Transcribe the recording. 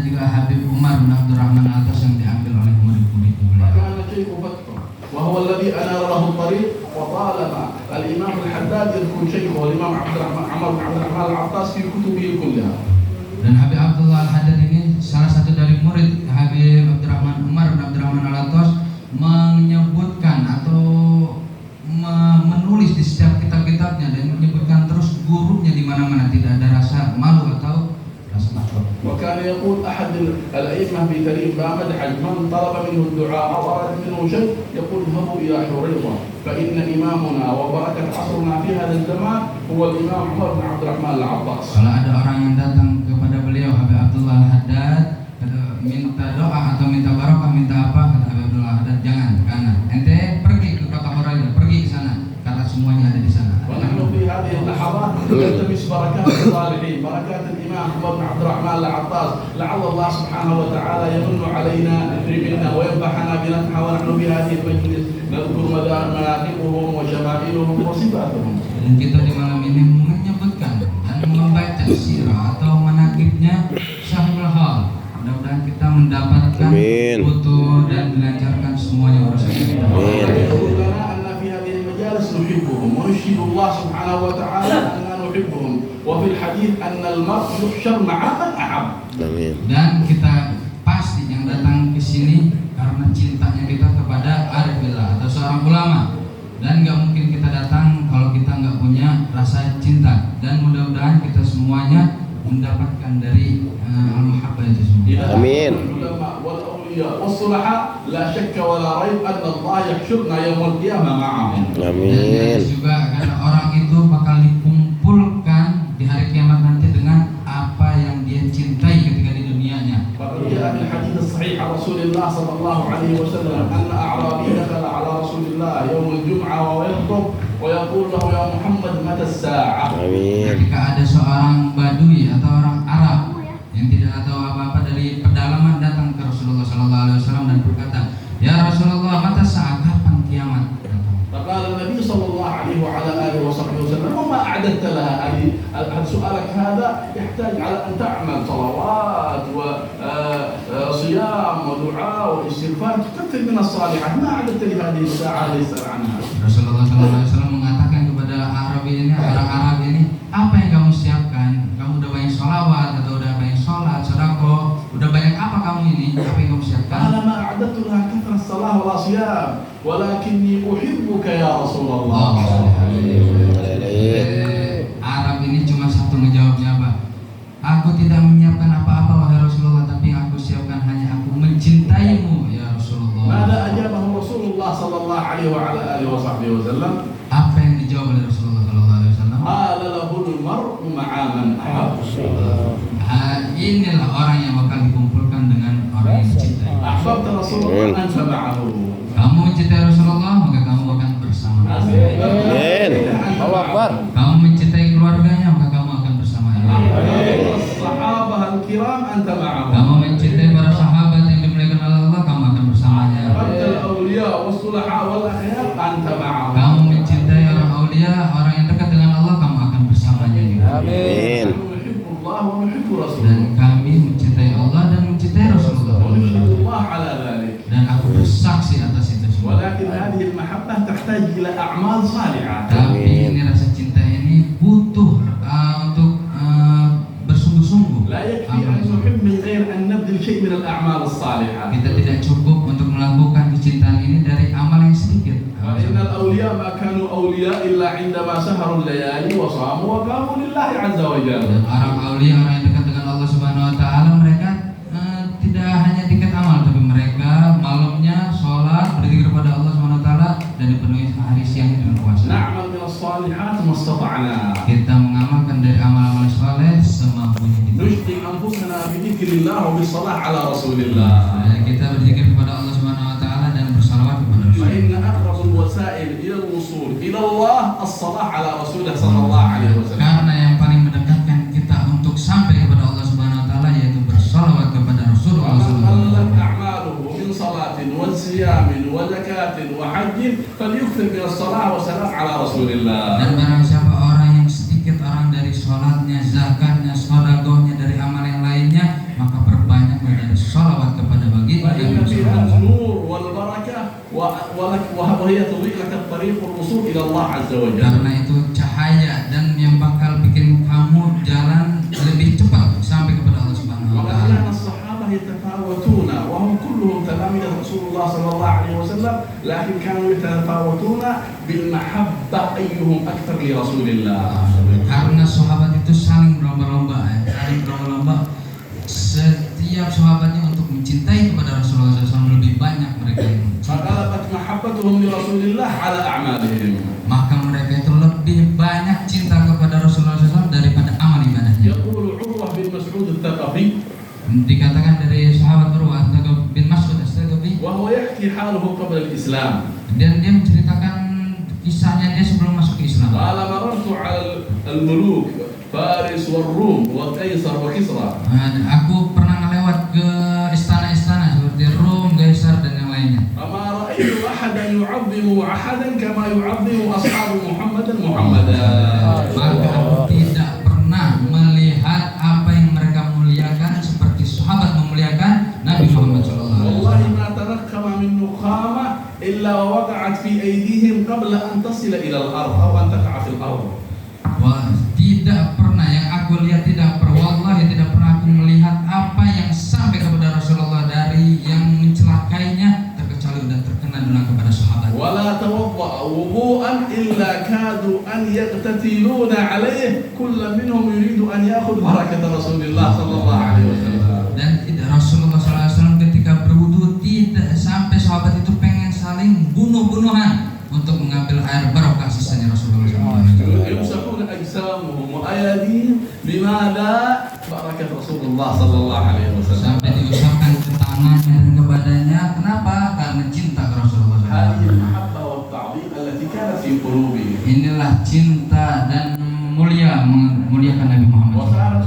juga Habib Umar bin Abdurrahman Al-Atas yang diambil oleh murid-murid beliau. فكان شيخ فترة وهو الذي أنار له الطريق. وطالما الإمام الحداد يذكر شيخه الإمام عبد الرحمن عمر بن عبد الرحمن العطاس في كتبه كلها. Dan Habib Abdullah Al-Haddad ini salah satu dari murid Habib Abdurrahman Umar bin Abdurrahman Al-Atas menyebutkan atau menulis di setiap kitab-kitabnya dan menyebutkan terus gurunya di mana-mana, tidak ada rasa malu atau rasa takut. وكان يقول أحد الأئمة في تاريخ مدحج من طلب منه الدعاء أو أراد منه شيء يقول اذهبوا إلى حريضة فإن إمامنا وبركة عصرنا في هذا الزمان هو الإمام عمر بن عبد الرحمن العطاس. Kalau ada orang yang datang kepada beliau Habib Abdullah Al-Haddad minta doa atau minta barokah, minta apa, kata Habib Abdullah Al-Haddad, jangan, karena ente pergi ke kota Hurairah, pergi ke sana karena semuanya ada di sana. ونحن في هذه اللحظات نلتمس بركات الصالحين، بركات الإمام عمر بن عبد الرحمن العطاس، لعل الله سبحانه وتعالى يمن علينا بمنه وينفعنا بنفعه ونحن في هذه المجلس نذكر مناقبهم وشمائلهم وصفاتهم. Dan kita di malam ini menyebutkan dan membaca sirah atau manaqibnya Sahihul Hal. Mudah-mudahan kita mendapatkan utuh dan dilancarkan semuanya urusan kita. نحبهم ونشهد الله سبحانه وتعالى أننا نحبهم وفي الحديث أن المرء يحشر مع من أحب. Dan kita pasti yang datang ke sini karena cintanya kita kepada arif billah atau seorang ulama, dan nggak mungkin kita datang kalau kita nggak punya rasa cinta, dan mudah-mudahan kita semuanya mendapatkan dari al-mahabbah itu semua. Amin. والصلحاء لا شك ولا ريب أن الله يحشرنا يوم القيامة معهم. Amin. Juga karena orang itu bakal dikumpulkan di hari kiamat nanti dengan apa yang dia cintai ketika di dunianya. جاء في الحديث الصحيح عن رسول الله صلى الله عليه وسلم أن أعرابي دخل على رسول الله يوم الجمعة وهو يخطب ويقول له يا محمد متى الساعة. Ketika ada seorang badui atau orang Arab yang tidak tahu apa-apa dari pedalaman datang ke Rasulullah SAW dan berkata, ya Rasulullah, mata saat kapan kiamat? فقال النبي صلى الله عليه وعلى آله وصحبه وسلم وما أعددت لها؟ هذه سؤالك هذا يحتاج على أن تعمل صلوات وصيام ودعاء واستغفار، تكثر من الصالحات. ما أعددت لهذه الساعة يسأل عنها. Rasulullah SAW mengatakan kepada Arabi ini, orang Arab ini, apa yang kamu siapkan? Kamu udah banyak sholawat atau udah banyak sholat, sedekah, udah banyak apa kamu ini? Apa yang kamu siapkan? أنا ما أعددت لها كثرة الصلاة ولا صيام ولكني أحبك يا رسول الله. Arab ini cuma satu menjawabnya, apa? Aku tidak menyiapkan apa-apa wahai Rasulullah, tapi yang aku siapkan hanya aku mencintaimu ya Rasulullah. ماذا أجابه رسول الله صلى الله عليه وعلى آله وصحبه وسلم؟ Apa yang dijawab oleh Rasulullah sallallahu alaihi wasallam? قال له المرء مع من أحب. Inilah orang yang bakal dikumpulkan dengan orang yang dicintai. أحببت رسول الله أنت معه. Kamu mencintai Rasulullah, maka kamu akan bersama. Amin. Allahu Akbar. Kamu mencintai keluarganya, maka kamu akan bersamanya. الصحابة الكرام أنت معهم. Kamu mencintai para sahabat yang dimuliakan oleh Allah, kamu akan bersamanya. أنت الأولياء والصلحاء والأخيار أنت معهم. Kamu mencintai orang aulia, orang yang dekat dengan Allah, kamu akan bersamanya juga. Amin. نحب الله ونحب رسوله. Dan kami mencintai Allah dan mencintai Rasulullah. ونشهد الله على ذلك. Dan aku bersaksi atas itu semua. ولكن هذه المحبة تحتاج إلى أعمال صالحة. Tapi ini rasa cinta ini butuh untuk bersungguh-sungguh. لا يكفي أن نحب من غير أن نبذل شيء من الأعمال الصالحة. Kita tidak cukup untuk melakukan kecintaan ini dari amal yang sedikit. فإن الأولياء ما كانوا أولياء إلا عندما سهروا الليالي وصاموا وقاموا لله عز وجل. Dan orang aulia, orang yang dekat dengan Allah Subhanahu Wa Taala, mereka tidak hanya tingkat amal, tapi mereka malamnya sholat, berzikir kepada Allah Subhanahu Wa Taala, dan dipenuhi hari siangnya dengan puasa. نعمل من الصالحات ما استطعنا. Kita mengamalkan dari amal-amal soleh semampunya kita. نشغل أنفسنا بذكر الله وبالصلاة على رسول الله. Kita berzikir kepada Allah Subhanahu Wa Taala dan bersalawat kepada Rasul. فإن أقرب الوسائل إلى الوصول إلى الله الصلاة على رسوله صلى الله عليه وسلم. Karena yang paling mendekatkan kita untuk sampai kepada Allah Subhanahu Wa Taala yaitu bersalawat kepada Rasulullah ومن SAW. قلت أعماله من صلاة وصيام وزكاة وحج فليكثر من الصلاة والسلام على رسول الله. Dan barang siapa orang yang sedikit orang dari sholatnya, zakatnya, sedekahnya, dari amal yang lainnya, maka perbanyak وهي تضيء لك الطريق والوصول إلى الله عز وجل. Karena itu cahaya dan yang bakal bikin kamu jalan lebih cepat sampai kepada Allah Subhanahu wa وقد taala. كان الصحابة يتفاوتون وهم كلهم تلاميذ رسول الله صلى الله عليه وسلم، لكن كانوا يتفاوتون بالمحبة أيهم أكثر لرسول الله. Karena sahabat itu saling berlomba-lomba, saling berlomba-lomba. Setiap sahabatnya untuk mencintai kepada Rasulullah SAW lebih banyak mereka yang فغلبت محبتهم لرسول الله على أعمالهم. maka mereka itu lebih banyak cinta kepada Rasulullah SAW daripada amal ibadahnya. يقول عروة بن مسعود الثقفي Dikatakan dari sahabat Urwah bin Mas'ud As-Thaqafi, وهو يحكي حاله قبل الإسلام، dan dia menceritakan kisahnya dia sebelum masuk ke Islam. قال مررت على الملوك فارس والروم وقيصر وكسرى. Aku pernah lewat ke istana-istana seperti Rom, Kaisar dan yang lainnya. فما رأيت أحدا يعظم أحدا كما يعظم أصحاب محمد محمدا. Maka aku tidak pernah melihat apa yang mereka muliakan seperti sahabat memuliakan Nabi Muhammad SAW. والله ما تنقم من نخامة إلا ووقعت في أيديهم قبل أن تصل إلى الأرض أو أن تقع في الأرض. Wah, tidak pernah yang aku lihat, tidak pernah, wallahi tidak pernah aku melihat apa yang sampai kepada Rasulullah dari yang mencelakainya terkecuali dan terkena dulu kepada sahabat. ولا توضأ وضوءا إلا كادوا أن يقتتلون عليه، كل منهم يريد أن يأخذ بركة رسول الله صلى الله عليه وسلم. Dan tidak, Rasulullah SAW ketika berwudu tidak sampai sahabat itu pengen saling bunuh-bunuhan untuk mengambil air barokah sisanya Rasulullah SAW. يمسحون أجسامهم وأيديهم بماذا؟ بركة رسول الله صلى الله عليه وسلم. Sampai diusapkan ke tangannya dan ke badannya. Kenapa? Karena cinta ke Rasulullah هذه SAW. المحبة والتعظيم التي كانت في قلوبهم. Inilah cinta dan muliakan Nabi Muhammad. وكانت